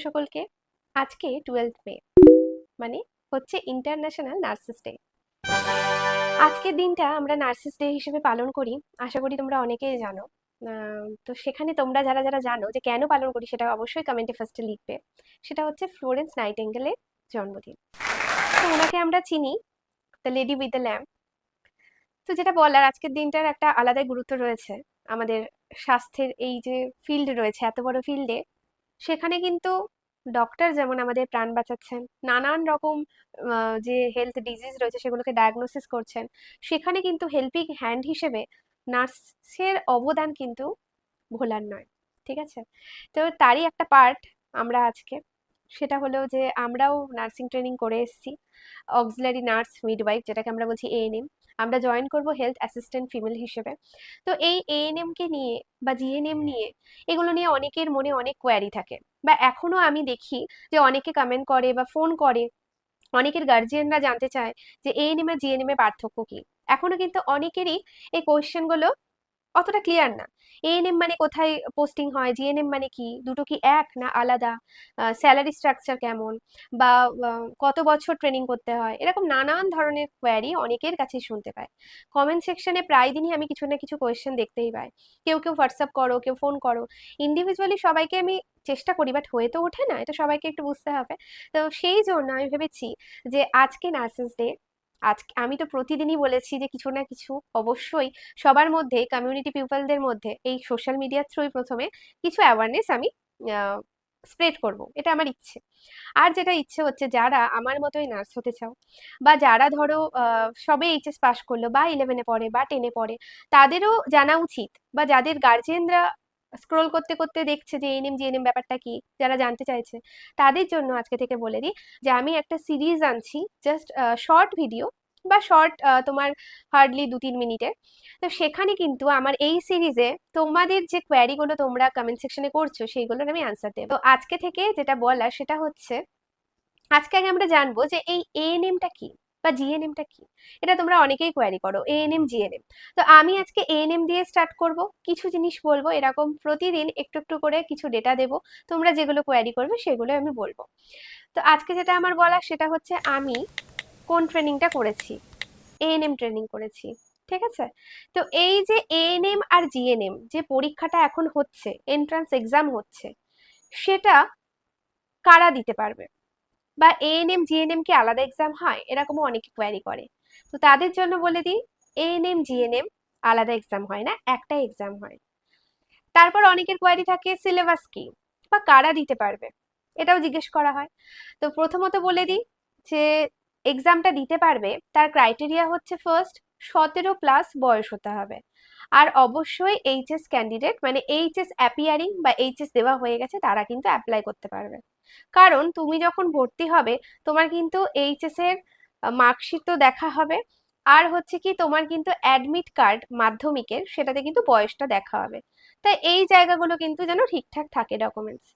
সকলকে। আজকে 12th মে, মানে হচ্ছে ইন্টারন্যাশনাল নার্সেস ডে। আজকের দিনটা আমরা নার্সেস ডে হিসেবে পালন করি, আশা করি তোমরা অনেকেই জানো। তো সেখানে তোমরা যারা যারা জানো যে কেন পালন করি সেটা অবশ্যই কমেন্টে ফার্স্টে লিখবে। সেটা হচ্ছে ফ্লোরেন্স নাইটিঙ্গেলের জন্মদিন। তো ওনাকে আমরা চিনি the lady with the lamp. তো যেটা বলার, আজকের দিনটার একটা আলাদাই গুরুত্ব রয়েছে আমাদের স্বাস্থ্যের এই যে ফিল্ড রয়েছে, এত বড় ফিল্ডে। সেখানে কিন্তু ডক্টর যেমন আমাদের প্রাণ বাঁচাচ্ছেন, নানান রকম যে হেলথ ডিজিজ রয়েছে সেগুলোকে ডায়াগনোসিস করছেন, সেখানে কিন্তু হেল্পিং হ্যান্ড হিসেবে নার্সের অবদান কিন্তু ভোলার নয়। ঠিক আছে, তো তারই একটা পার্ট আমরা আজকে, সেটা হলো যে আমরাও নার্সিং ট্রেনিং করে এসেছি, অক্সিলারি নার্স মিডওয়াইফ, যেটাকে আমরা বলছি এএনএম। আমরা জয়েন করব হেলথ অ্যাসিস্ট্যান্ট ফিমেল হিসেবে। তো এই এএনএম কে নিয়ে বা জিএনএম নিয়ে, এগুলো নিয়ে অনেকের মনে অনেক কোয়ারি থাকে, বা এখনো আমি দেখি যে অনেকে কমেন্ট করে বা ফোন করে, অনেকের গার্জিয়ানরা জানতে চায় যে এএনএম আর জিএনএম এর পার্থক্য কি। এখনো কিন্তু অনেকেরই এই কোয়েশ্চেনগুলো অতটা ক্লিয়ার না। এএনএম মানে কোথায় পোস্টিং হয়, জিএনএম মানে কি, দুটো কি এক না আলাদা, স্যালারি স্ট্রাকচার কেমন, বা কত বছর ট্রেনিং করতে হয়, এরকম নানান ধরনের কোয়ারি অনেকের কাছেই শুনতে পাই। কমেন্ট সেকশনে প্রায় দিনই আমি কিছু না কিছু কোয়েশ্চেন দেখতেই পাই। কেউ কেউ হোয়াটসঅ্যাপ করো, কেউ ফোন করো। ইন্ডিভিজুয়ালি সবাইকে আমি চেষ্টা করি, বাট হয়ে তো ওঠে না, এটা সবাইকে একটু বুঝতে হবে। তো সেই জন্য আমি ভেবেছি যে আজকে নার্সেস ডে, আজকে আমি তো প্রতিদিনই বলেছি যে কিছু না কিছু অবশ্যই সবার মধ্যে, কমিউনিটি পিপলদের মধ্যে এই সোশ্যাল মিডিয়ার থ্রুই প্রথমে কিছু অ্যাওয়ারনেস আমি স্প্রেড করব, এটা আমার ইচ্ছে। আর যেটা ইচ্ছে হচ্ছে, যারা আমার মতোই নার্স হতে চাও, বা যারা ধরো সবে এইচএস পাশ করলো, বা 11-এ পড়ে বা 10-এ পড়ে, তাদেরও জানা উচিত, বা যাদের গার্জিয়ানরা স্ক্রোল করতে করতে দেখছে যে এএনএম জিএনএম ব্যাপারটা কি, যারা জানতে চাইছে, তাদের জন্য আজকে থেকে বলে দিই যে আমি একটা সিরিজ আনছি, জাস্ট শর্ট ভিডিও বা শর্ট, তোমার হার্ডলি 2-3 মিনিটের। তো সেখানে কিন্তু আমার এই সিরিজে তোমাদের যে কোয়ারিগুলো তোমরা কমেন্ট সেকশনে করছো সেইগুলোর আমি আনসার দেবো। তো আজকে থেকে যেটা বলা সেটা হচ্ছে, আজকে আগে আমরা জানবো যে এই এএনএমটা কি বা জিএনএমটা কি। এটা তোমরা অনেকেই কোয়ারি করো, এএনএম জিএনএম। তো আমি আজকে এএনএম দিয়ে স্টার্ট করব, কিছু জিনিস বলবো, এরকম প্রতিদিন একটু একটু করে কিছু ডেটা দেবো, তোমরা যেগুলো কোয়ারি করবে সেগুলো আমি বলবো। তো আজকে যেটা আমার বলা সেটা হচ্ছে আমি কোন ট্রেনিংটা করেছি, এএনএম ট্রেনিং করেছি। ঠিক আছে, তো এই যে এএনএম আর জিএনএম যে পরীক্ষাটা এখন হচ্ছে, এন্ট্রান্স এক্সাম হচ্ছে, সেটা কারা দিতে পারবে, বা এএনএম জিএনএম কি আলাদা এক্সাম হয়, এরকমও অনেকে কোয়ারি করে। তো তাদের জন্য বলে দিই, এএনএম জিএনএম আলাদা এক্সাম হয় না, একটাই এক্সাম হয়। তারপর অনেকের কোয়ারি থাকে সিলেবাস কি বা কারা দিতে পারবে, এটাও জিজ্ঞেস করা হয়। তো প্রথমত বলে দিই যে এক্সামটা দিতে পারবে তার ক্রাইটেরিয়া হচ্ছে, ফার্স্ট 17+ বয়স হতে হবে। আর অবশ্যই এইচএস ক্যান্ডিডেট, মানে এইচএস অ্যাপিয়ারিং বা এইচএস দেওয়া হয়ে গেছে, তারা কিন্তু অ্যাপ্লাই করতে পারবে। কারণ তুমি যখন ভর্তি হবে, তোমার কিন্তু এইচএস এর মার্কশিট তো দেখা হবে, আর হচ্ছে কি তোমার কিন্তু অ্যাডমিট কার্ড মাধ্যমিকের, সেটাতে কিন্তু বয়সটা দেখা হবে। তাই এই জায়গাগুলো কিন্তু যেন ঠিকঠাক থাকে ডকুমেন্টস।